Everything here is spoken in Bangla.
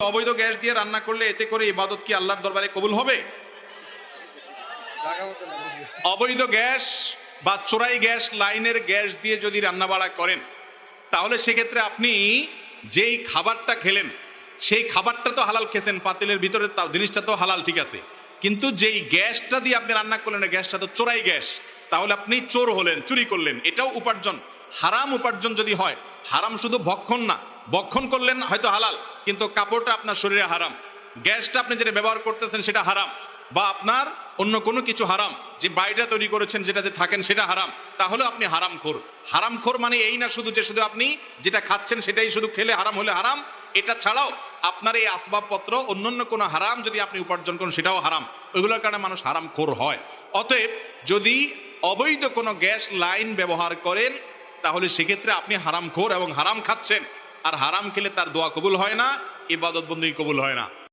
অবৈধ গ্যাস দিয়ে রান্না করলে এতে করে ইবাদত কি আল্লাহর দরবারে কবুল হবে? অবৈধ গ্যাস বা চোরাই গ্যাস লাইনের গ্যাস দিয়ে যদি রান্না বাড়া করেন তাহলে সেক্ষেত্রে আপনি যেই খাবারটা খেলেন সেই খাবারটা তো হালাল খেয়েছেন, পাতিলের ভিতরে জিনিসটা তো হালাল, ঠিক আছে, কিন্তু যেই গ্যাসটা দিয়ে আপনি রান্না করলেন গ্যাসটা তো চোরাই গ্যাস, তাহলে আপনি চোর হলেন, চুরি করলেন। এটাও উপার্জন, হারাম উপার্জন যদি হয়। হারাম শুধু ভক্ষণ না, ভক্ষণ করলেন হয়তো হালাল কিন্তু কাপড়টা আপনার শরীরে হারাম, গ্যাসটা আপনি যেটা ব্যবহার করতেছেন সেটা হারাম, বা আপনার অন্য কোনো কিছু হারাম, যে বাড়িটা তৈরি করেছেন যেটাতে থাকেন সেটা হারাম, তাহলে আপনি হারামখোর। হারামখোর মানে এই না শুধু যে শুধু আপনি যেটা খাচ্ছেন সেটাই শুধু খেলে হারাম হলে হারাম, এটা ছাড়াও আপনার এই আসবাবপত্র অন্যান্য কোনো হারাম যদি আপনি উপার্জন করেন সেটাও হারাম, ওইগুলোর কারণে মানুষ হারামখোর হয়। অতএব যদি অবৈধ কোনো গ্যাস লাইন ব্যবহার করেন তাহলে সেক্ষেত্রে আপনি হারামখোর এবং হারাম খাচ্ছেন, আর হারাম খেলে তার দোয়া কবুল হয় না, ইবাদত বন্দেগী কবুল হয় না।